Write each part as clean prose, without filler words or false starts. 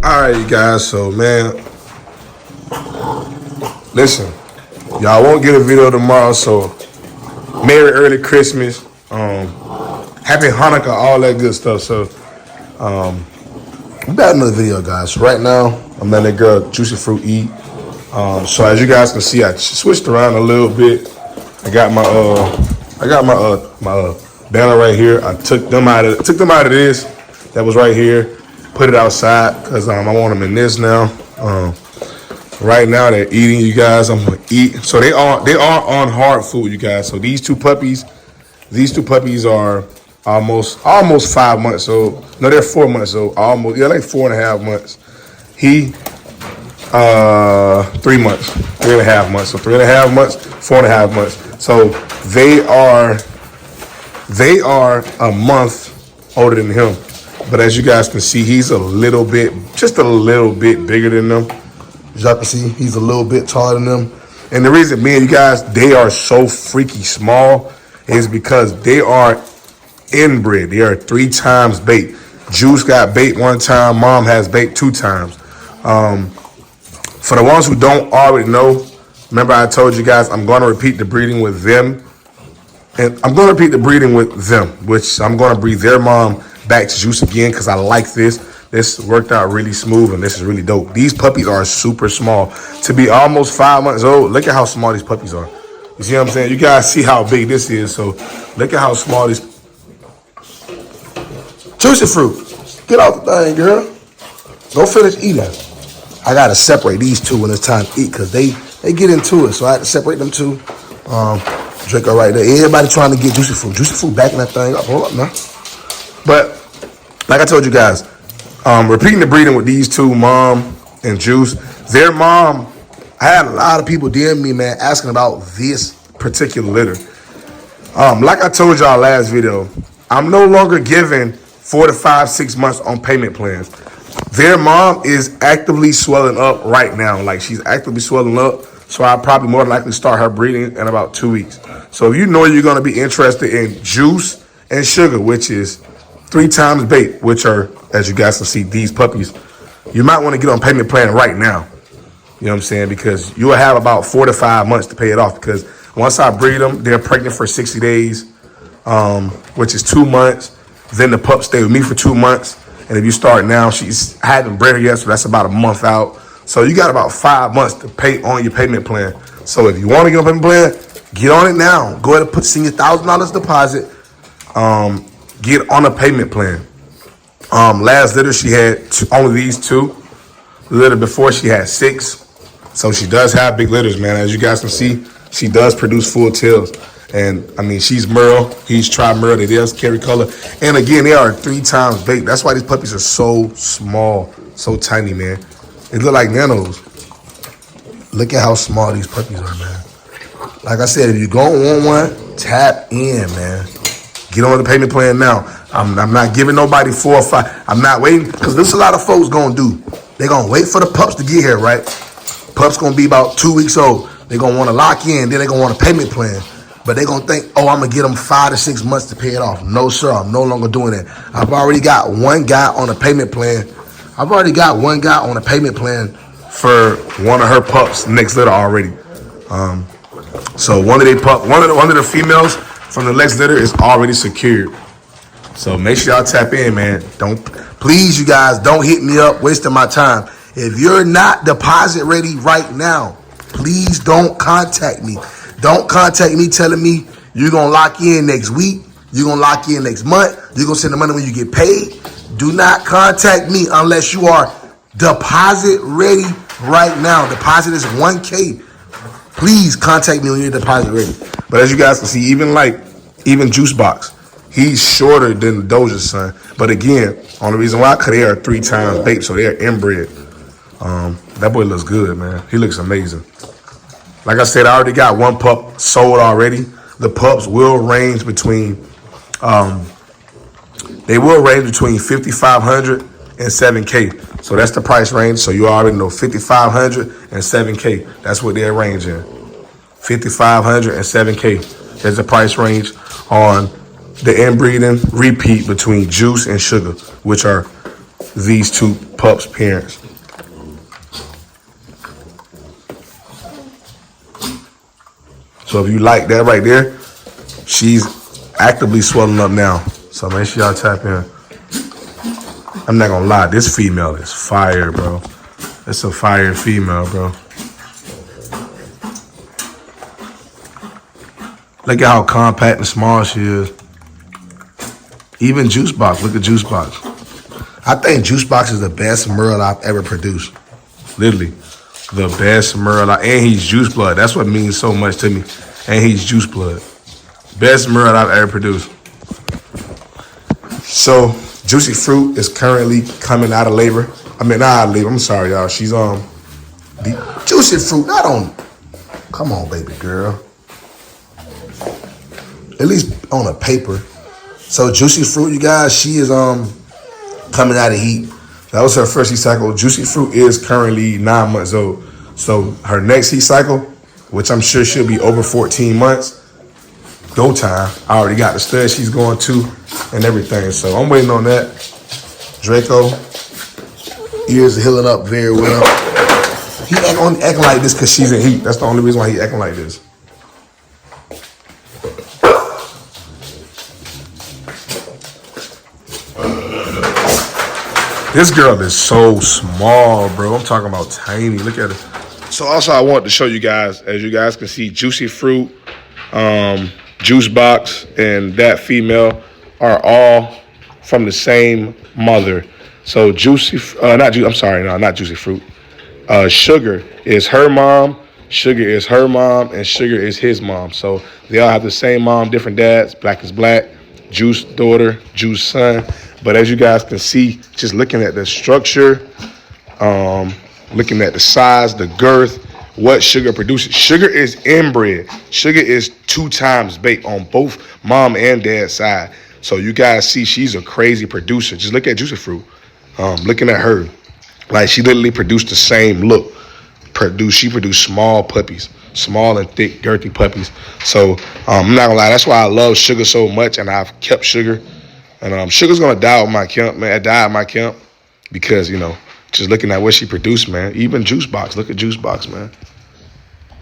All right, you guys. So, man, listen, y'all won't get a video tomorrow. So, Merry early Christmas, Happy Hanukkah, all that good stuff. So, we got another video, guys. So right now, I'm letting that girl Juicy Fruit eat. So as you guys can see, I switched around a little bit. I got my banner right here. I took them out of this that was right here, put it outside because I want them in this now. Right now they're eating, you guys. I'm gonna eat. So they are on hard food, you guys. So these two puppies are almost 5 months old. No, they're 4 months old. Almost, yeah, like 4.5 months. He 3 months, 3.5 months. So 3.5 months, 4.5 months. So they are a month older than him. But as you guys can see, he's just a little bit bigger than them. As y'all can see, he's a little bit taller than them. And the reason being, you guys, they are so freaky small is because they are inbred. They are 3 times bait. Juice got bait 1 time. Mom has bait 2 times. For the ones who don't already know, remember I told you guys I'm going to repeat the breeding with them. And I'm going to repeat the breeding with them, which I'm going to breed their mom back to Juice again because I like this. This worked out really smooth, and this is really dope. These puppies are super small. To be almost 5 months old, look at how small these puppies are. You see what I'm saying? You guys see how big this is, so look at how small these... Juicy Fruit, get off the thing, girl. Go finish eating. I got to separate these two when it's time to eat because they get into it, so I had to separate them two. Draco right there. Everybody trying to get Juicy Fruit. Juicy Fruit backing that thing up. Hold up now. But, like I told you guys, repeating the breeding with these two, Mom and Juice. Their mom, I had a lot of people DM me, man, asking about this particular litter. Like I told y'all last video, I'm no longer giving 4 to 5, 6 months on payment plans. Their mom is actively swelling up right now. Like, she's actively swelling up. So I'll probably more than likely start her breeding in about 2 weeks. So if you know you're going to be interested in Juice and Sugar, which is 3 times bait, which are, as you guys can see, these puppies, you might want to get on payment plan right now. You know what I'm saying? Because you will have about 4 to 5 months to pay it off. Because once I breed them, they're pregnant for 60 days, which is 2 months. Then the pup stay with me for 2 months. And if you start now, I haven't bred her yet, so that's about a month out. So you got about 5 months to pay on your payment plan. So if you want to get on payment plan, get on it now. Go ahead and send your $1,000 deposit. Get on a payment plan. Last litter she had only these 2. The litter before she had 6. So she does have big litters, man. As you guys can see, she does produce full tails. And I mean, she's Merle, he's tri-Merle, they does carry color. And again, they are 3 times bait. That's why these puppies are so small, so tiny, man. They look like nanos. Look at how small these puppies are, man. Like I said, if you don't want one, tap in, man. Get on the payment plan now. I'm not giving nobody 4 or 5. I'm not waiting, because there's a lot of folks gonna do. They're gonna wait for the pups to get here, right? Pups gonna be about 2 weeks old. They're gonna wanna lock in, then they're gonna want a payment plan. But they're gonna think, oh, I'm gonna get them 5 to 6 months to pay it off. No, sir, I'm no longer doing that. I've already got one guy on a payment plan. For one of her pups next litter already. So one of the females from the next litter is already secured. So make sure y'all tap in, man. Please, you guys, don't hit me up wasting my time. If you're not deposit ready right now, please don't contact me. Don't contact me telling me you're going to lock in next week, you're going to lock in next month, you're going to send the money when you get paid. Do not contact me unless you are deposit ready right now. Deposit is $1K. Please contact me when you're deposit ready. But as you guys can see, even Juice Box, he's shorter than Doja's son. But again, only reason why, because they are 3 times bait, so they're inbred. That boy looks good, man. He looks amazing. Like I said, I already got 1 pup sold already. The pups will range between, $5,500 and $7K. So that's the price range. So you already know $5,500 and $7K. That's what they're ranging. $5,500 and $7K. There's the price range on the inbreeding repeat between Juice and Sugar, which are these two pups' parents. So if you like that right there, she's actively swelling up now. So make sure y'all tap in. I'm not gonna lie, this female is fire, bro. It's a fire female, bro. Look at how compact and small she is. Even Juice Box, look at Juice Box. I think Juice Box is the best Merle I've ever produced. Literally, the best Merle. And he's Juice Blood. That's what means so much to me. And he's Juice Blood. Best Merle I've ever produced. So, Juicy Fruit is currently coming out of labor. I mean, not out of labor. I'm sorry, y'all. She's the Juicy Fruit. Not on. Come on, baby girl. At least on a paper. So Juicy Fruit, you guys, she is coming out of heat. That was her first heat cycle. Juicy Fruit is currently 9 months old. So her next heat cycle, which I'm sure she'll be over 14 months, go time. I already got the stud she's going to and everything. So I'm waiting on that. Draco, ears are healing up very well. He only acting like this because she's in heat. That's the only reason why he acting like this. This girl is so small, bro. I'm talking about tiny. Look at her. So also I wanted to show you guys, as you guys can see, Juicy Fruit, Juice Box, and that female are all from the same mother. So not Juicy Fruit. Sugar is her mom, Sugar is her mom, and Sugar is his mom. So they all have the same mom, different dads. Black is black, Juice daughter, Juice son. But as you guys can see, just looking at the structure, looking at the size, the girth, what Sugar produces. Sugar is inbred. Sugar is 2 times baked on both mom and dad's side. So you guys see she's a crazy producer. Just look at Juicy Fruit. Looking at her, like she literally produced the same look. She produced small puppies, small and thick, girthy puppies. So I'm not gonna lie, that's why I love Sugar so much, and I've kept Sugar. And Sugar's gonna die at my camp, man. Die at my camp because just looking at what she produced, man. Even Juice Box, look at Juice Box, man.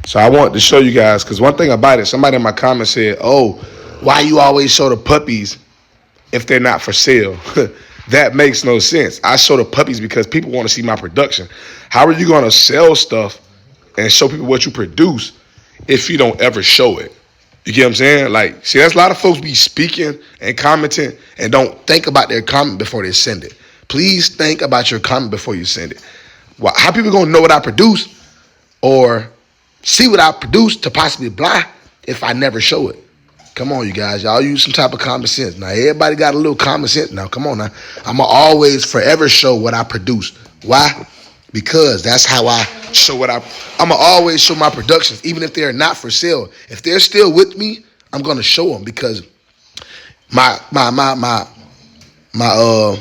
So I wanted to show you guys because one thing about it, somebody in my comments said, "Oh, why you always show the puppies if they're not for sale?" That makes no sense. I show the puppies because people want to see my production. How are you gonna sell stuff and show people what you produce if you don't ever show it? You get what I'm saying? Like, see, that's a lot of folks be speaking and commenting and don't think about their comment before they send it. Please think about your comment before you send it. Well, how people gonna know what I produce or see what I produce to possibly buy if I never show it? Come on, you guys. Y'all use some type of common sense. Now, everybody got a little common sense now. Come on now. I'm going to always forever show what I produce. Why? Because that's how I show what I'm going to always show my productions, even if they're not for sale. If they're still with me, I'm going to show them because my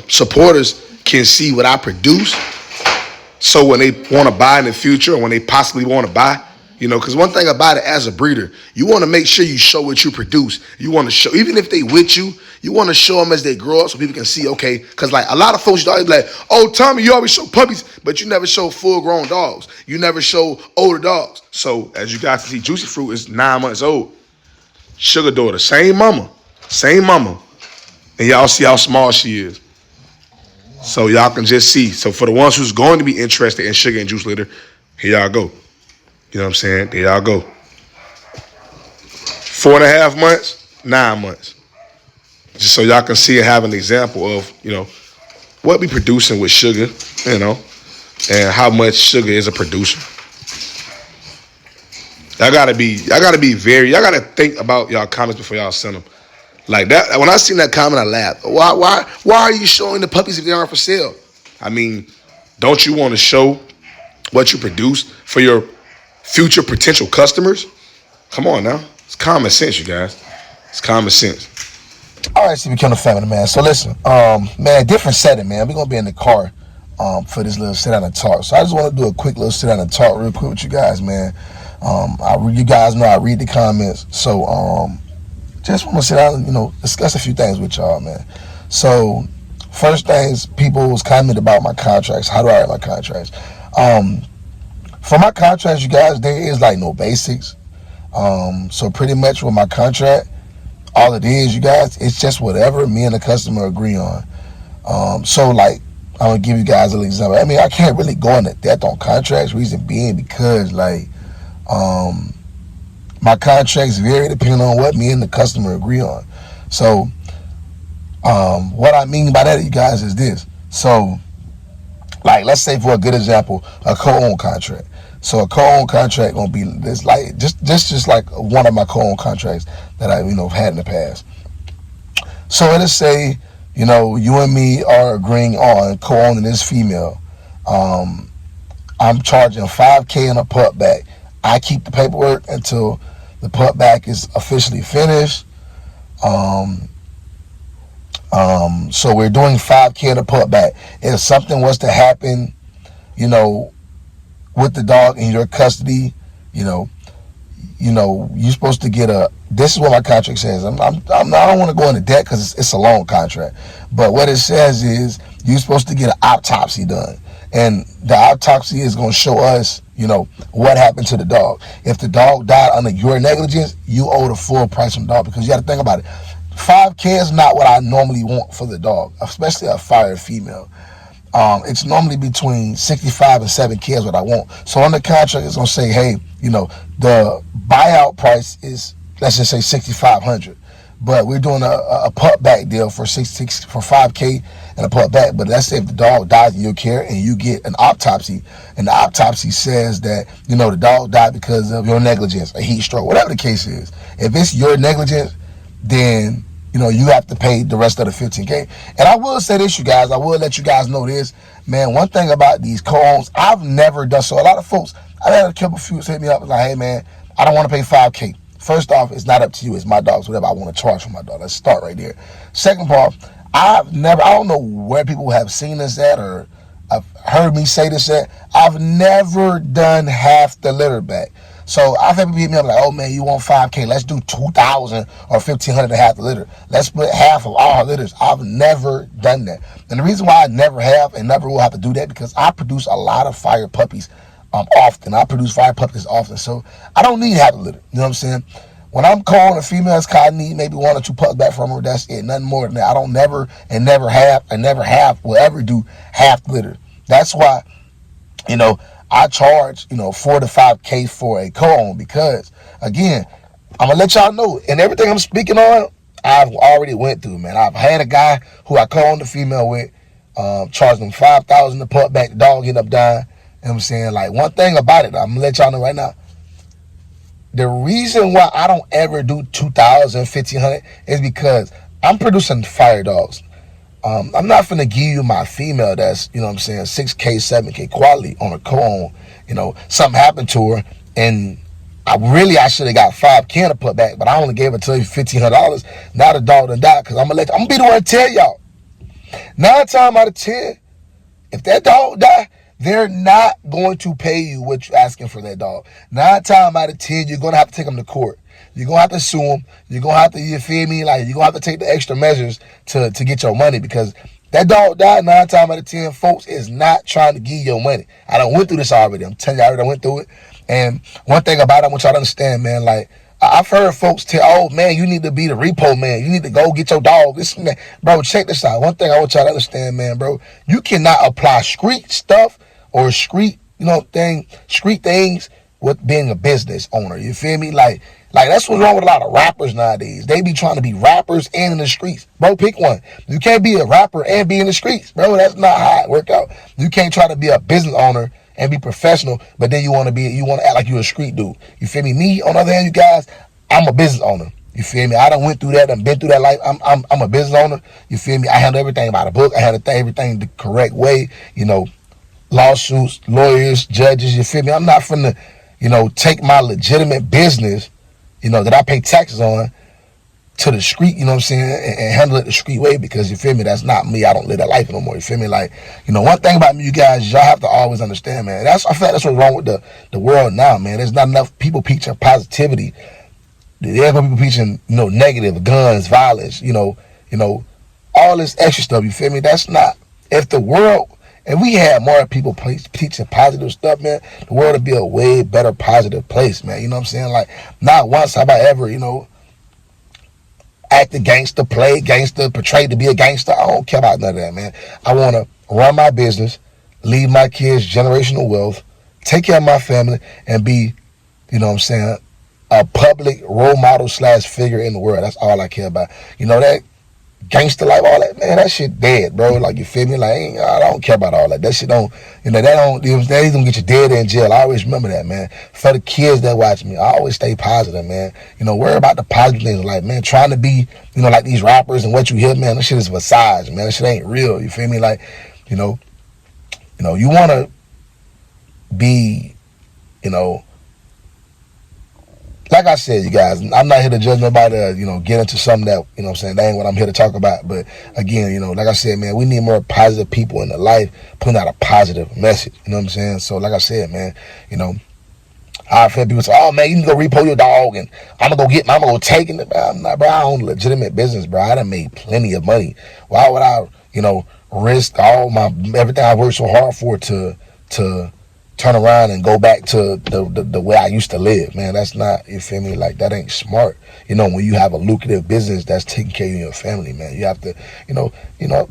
supporters can see what I produce. So when they want to buy in the future or when they possibly want to buy, because one thing about it as a breeder, you want to make sure you show what you produce. You want to show, even if they with you, you want to show them as they grow up so people can see, okay, because like a lot of folks, you always be like, "Oh, Tommy, you always show puppies, but you never show full-grown dogs. You never show older dogs." So as you guys can see, Juicy Fruit is 9 months old. Sugar daughter, same mama. And y'all see how small she is. So y'all can just see. So for the ones who's going to be interested in Sugar and Juice litter, here y'all go. You know what I'm saying? There y'all go. 4.5 months, 9 months. Just so y'all can see and have an example of, what we producing with Sugar, and how much Sugar is a producer. Y'all gotta gotta think about y'all comments before y'all send them. Like that, when I seen that comment, I laughed. Why are you showing the puppies if they aren't for sale? I mean, don't you want to show what you produce for your future potential customers? Come on now. It's common sense, you guys. It's common sense. All right, Cbkennells family, man. So listen, man, different setting, man. We're going to be in the car for this little sit down and talk. So I just want to do a quick little sit down and talk real quick with you guys, man. You guys know I read the comments. So just want to sit down and, discuss a few things with y'all, man. So First things people was comment about my contracts. How do I write my contracts? For my contracts, you guys, there is like no basics. So pretty much with my contract, all it is, you guys, it's just whatever me and the customer agree on. So like, I'm gonna give you guys an example. I mean, I can't really go into depth on contracts. Reason being because like, my contracts vary depending on what me and the customer agree on. So, what I mean by that, you guys, is this. So, like, let's say for a good example, a co-owned contract. So a co-owned contract gonna be this, like just like one of my co-owned contracts that I had in the past. So let's say you and me are agreeing on co-owning this female. I'm charging $5,000 in a put back. I keep the paperwork until the put back is officially finished. So we're doing $5,000 in a put back. If something was to happen, with the dog in your custody, you're supposed to get this is what my contract says. I don't want to go into debt because it's a long contract. But what it says is you're supposed to get an autopsy done. And the autopsy is going to show us, what happened to the dog. If the dog died under your negligence, you owe the full price on the dog, because you got to think about it. $5,000 is not what I normally want for the dog, especially a fire female. It's normally between $65,000 and $7,000 is what I want. So on the contract, it's gonna say, hey, the buyout price is, let's just say $6,500, but we're doing a put back deal for $5,000 and a put back. But let's say if the dog dies in your care and you get an autopsy, and the autopsy says that the dog died because of your negligence, a heat stroke, whatever the case is. If it's your negligence, then you have to pay the rest of the $15,000. And I will say this, you guys, I will let you guys know this, man. One thing about these co-owns, I've never done so. A lot of folks, I've had a couple of few hit me up and like, hey man, I don't want to pay $5,000. First off, it's not up to you. It's my dog's, whatever I want to charge for my dog. Let's start right there. Second part, I don't know where people have seen this at or I've heard me say this at. I've never done half the litter back. So I've had people hit me up like, oh man, you want $5,000? Let's do $2,000 or $1,500 to half the litter. Let's split half of all litters. I've never done that. And the reason why I never have and never will have to do that, because I produce a lot of fire puppies often. I produce fire puppies often. So I don't need half the litter. You know what I'm saying? When I'm calling a female, it's cause I need maybe 1 or 2 pups back from her. That's it. Nothing more than that. I don't never will ever do half the litter. That's why, I charge, $4,000 to $5,000 for a co-own, because again, I'm gonna let y'all know, and everything I'm speaking on, I've already went through, man. I've had a guy who I co-owned the female with, charged him $5,000 to put back, the dog ended up dying. You know what I'm saying? Like, one thing about it, I'm gonna let y'all know right now, the reason why I don't ever do $2,000, $1,500 is because I'm producing fire dogs. I'm not finna give you my female that's, $6,000, $7,000 quality on a co-own. Something happened to her and I should have got $5,000 to put back, but I only gave her to $1,500. Now the dog done died, because I'm gonna be the one to tell y'all. 9 times out of 10, if that dog die, they're not going to pay you what you're asking for that dog. 9 times out of 10, you're gonna have to take them to court. You're going to have to sue them. You're going to have to, you feel me? Like, you're going to have to take the extra measures to get your money, because that dog died 9 times out of 10, folks, is not trying to give you your money. I done went through this already. I'm telling you, I already went through it. And one thing about it, I want y'all to understand, man, like, I've heard folks tell, oh, man, you need to be the repo man. You need to go get your dog. This, man. Bro, check this out. One thing I want y'all to understand, man, bro, you cannot apply street stuff or street things with being a business owner. You feel me? Like that's what's wrong with a lot of rappers nowadays. They be trying to be rappers and in the streets. Bro, pick one. You can't be a rapper and be in the streets. Bro, that's not how it work out. You can't try to be a business owner and be professional, but then you want to act like you're a street dude. You feel me? Me, on the other hand, you guys, I'm a business owner. You feel me? I done went through that and been through that life. I'm a business owner. You feel me? I handle everything by the book. I handle everything the correct way. Lawsuits, lawyers, judges. You feel me? I'm not finna, take my legitimate business, that I pay taxes on, to the street, and handle it the street way, because you feel me, that's not me. I don't live that life no more. You feel me? Like, one thing about me, you guys, y'all have to always understand, man. I feel like that's what's wrong with the world now, man. There's not enough people preaching positivity. There's people preaching, negative, guns, violence, all this extra stuff, you feel me? That's not, if the world, if we had more people teaching positive stuff, man, the world would be a way better positive place, man. You know what I'm saying? Like, not once have I ever, acted gangster, played gangster, portrayed to be a gangster. I don't care about none of that, man. I want to run my business, leave my kids generational wealth, take care of my family, and be, a public role model / figure in the world. That's all I care about. That gangster life, all that, man, that shit dead, bro. Like, you feel me? Like, I don't care about all that. That shit don't, that ain't gonna get you dead in jail. I always remember that, man. For the kids that watch me, I always stay positive, man. Worry about the positive things. Like, man, trying to be, like these rappers and what you hear, man, that shit is facade, man. That shit ain't real. You feel me? Like, you want to be, like I said, you guys, I'm not here to judge nobody to, get into something that, that ain't what I'm here to talk about. But again, like I said, man, we need more positive people in the life putting out a positive message. You know what I'm saying? So like I said, man, I've had people say, oh, man, you need to go repo your dog and I'm going to go take it. I'm not, bro, I own legitimate business, bro. I done made plenty of money. Why would I, risk everything I worked so hard for to turn around and go back to the way I used to live, man? That's not, you feel me? Like, that ain't smart. When you have a lucrative business that's taking care of your family, man, you have to,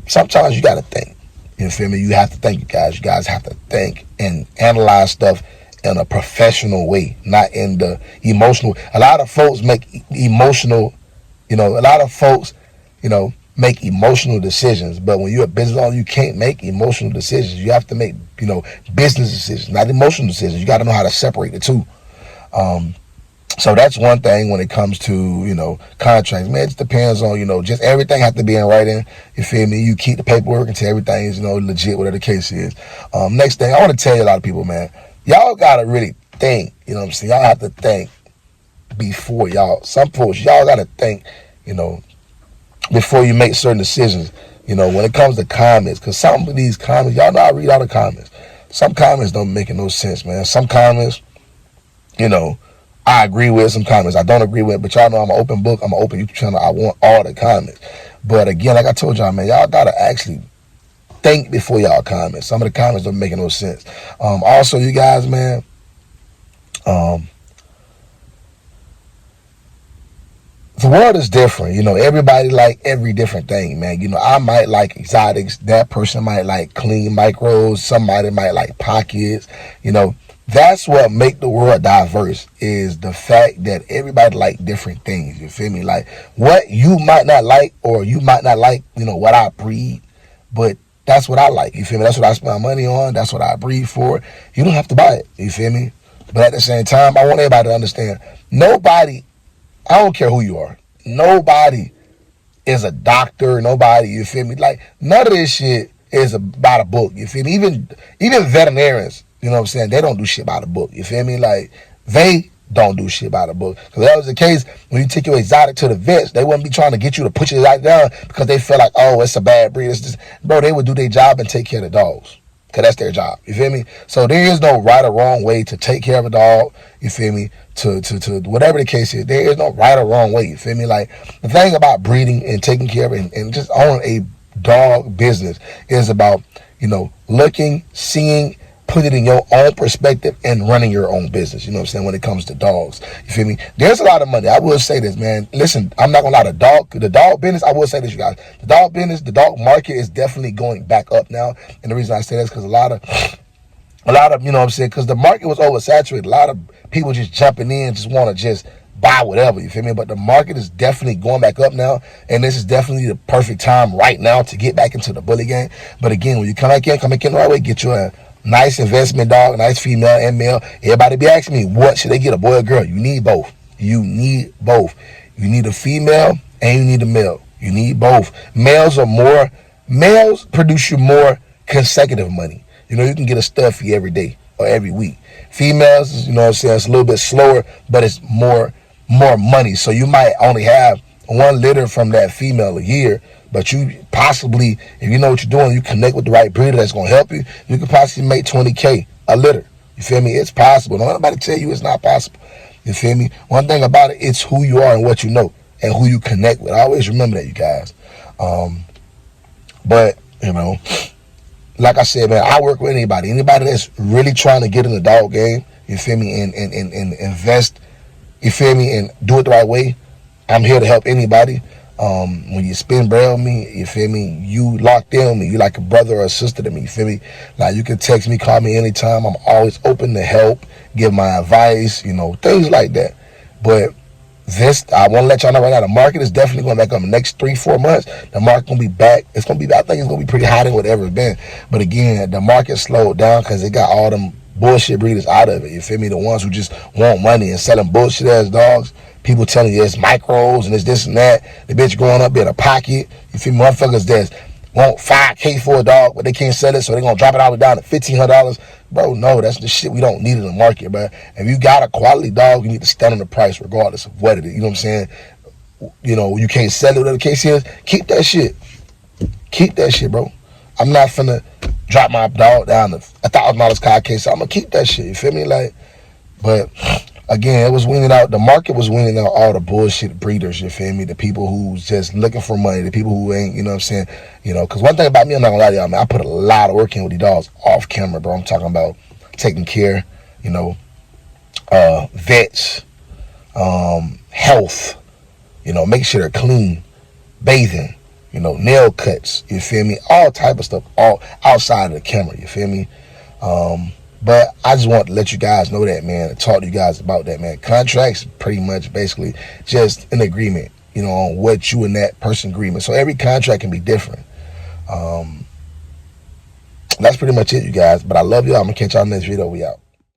sometimes you got to think, you feel me? You have to think, you guys have to think and analyze stuff in a professional way, not in the emotional. A lot of folks make emotional, make emotional decisions, but when you're a business owner, you can't make emotional decisions. You have to make, business decisions, not emotional decisions. You got to know how to separate the two. So that's one thing when it comes to, contracts, man. It just depends on, just everything has to be in writing. You feel me? You keep the paperwork until everything is, legit, whatever the case is. Next thing, I want to tell you, a lot of people, man, y'all got to really think, what I'm saying? Y'all have to think before some folks, y'all got to think, before you make certain decisions, when it comes to comments, because some of these comments, y'all know I read all the comments. Some comments don't make no sense, man. Some comments, I agree with. Some comments I don't agree with, but y'all know I'm an open book. I'm an open YouTube channel. I want all the comments. But again, like I told y'all, man, y'all got to actually think before y'all comment. Some of the comments don't make no sense. Also, you guys, man, the world is different. Everybody like every different thing, man. I might like exotics. That person might like clean micros. Somebody might like pockets. That's what make the world diverse, is the fact that everybody like different things. You feel me? Like, what you might not like, or you might not like, what I breed, but that's what I like. You feel me? That's what I spend my money on. That's what I breed for. You don't have to buy it. You feel me? But at the same time, I want everybody to understand, nobody, I don't care who you are, nobody is a doctor. Nobody, you feel me? Like, none of this shit is about a book. You feel me? Even veterinarians, you know what I'm saying, they don't do shit by the book. You feel me? Like, they don't do shit by the book. Because that was the case when you take your exotic to the vets. They wouldn't be trying to get you to put your exotic down because they feel like, oh, it's a bad breed. It's just, bro, they would do their job and take care of the dogs. Because that's their job. You feel me? So there is no right or wrong way to take care of a dog. You feel me? To whatever the case is, there is no right or wrong way. You feel me? Like, the thing about breeding and taking care of it and just owning a dog business is about, looking, seeing, put it in your own perspective and running your own business. You know what I'm saying? When it comes to dogs, you feel me? There's a lot of money. I will say this, man. Listen, I'm not gonna lie. The dog business, I will say this, you guys. The dog business, the dog market is definitely going back up now. And the reason I say that is because a lot of, you know what I'm saying? Because the market was oversaturated. A lot of people just jumping in, just want to just buy whatever, you feel me? But the market is definitely going back up now, and this is definitely the perfect time right now to get back into the bully game. But again, when you come back in the right way, get you a nice investment dog, nice female and male. Everybody be asking me, what should they get, a boy or girl? You need both. You need both. You need a female and you need a male. You need both. Males produce you more consecutive money. You can get a stud fee every day or every week. Females, you know what I'm saying, it's a little bit slower, but it's more money. So you might only have one litter from that female a year, but you possibly, if you know what you're doing, you connect with the right breeder that's going to help you, you could possibly make $20K a litter. You feel me? It's possible. Don't let nobody tell you it's not possible. You feel me? One thing about it, it's who you are and what you know and who you connect with. I always remember that, you guys. But, you know, like I said, man, I work with anybody that's really trying to get in the dog game, you feel me, and invest, you feel me, and do it the right way. I'm here to help anybody. When you spend bread on me, you feel me, you locked in on me. You like a brother or a sister to me, you feel me? Like, you can text me, call me anytime. I'm always open to help, give my advice, you know, things like that. But this, I want to let y'all know right now, the market is definitely going to back up in the next 3-4 months. The market going to be back. It's going to be, I think it's going to be pretty hot in whatever it's been. But again, the market slowed down because it got all them bullshit breeders out of it. You feel me? The ones who just want money and selling bullshit ass dogs. People telling you it's micros and it's this and that. The bitch growing up in a pocket. You feel me? Motherfuckers that want $5K for a dog, but they can't sell it, so they're going to drop it all the way down to $1,500. Bro, no, that's the shit we don't need in the market, bro. If you got a quality dog, you need to stand on the price regardless of what it is. You know what I'm saying? You know, you can't sell it, whatever the case is. Keep that shit. Keep that shit, bro. I'm not finna drop my dog down to $1,000 car case. I'm gonna keep that shit. You feel me? Like, but again, it was weaning out. The market was weaning out all the bullshit breeders. You feel me? The people who's just looking for money. The people who ain't. You know what I'm saying? You know, because one thing about me, I'm not gonna lie to y'all, man. I put a lot of work in with these dogs off camera, bro. I'm talking about taking care. You know, vets, health. You know, making sure they're clean, bathing. You know, nail cuts, you feel me? All type of stuff, all outside of the camera, you feel me? But I just want to let you guys know that, man, and talk to you guys about that, man. Contracts pretty much basically just an agreement, you know, on what you and that person agreement. So every contract can be different. That's pretty much it, you guys. But I love y'all. I'm going to catch y'all in the next video. We out.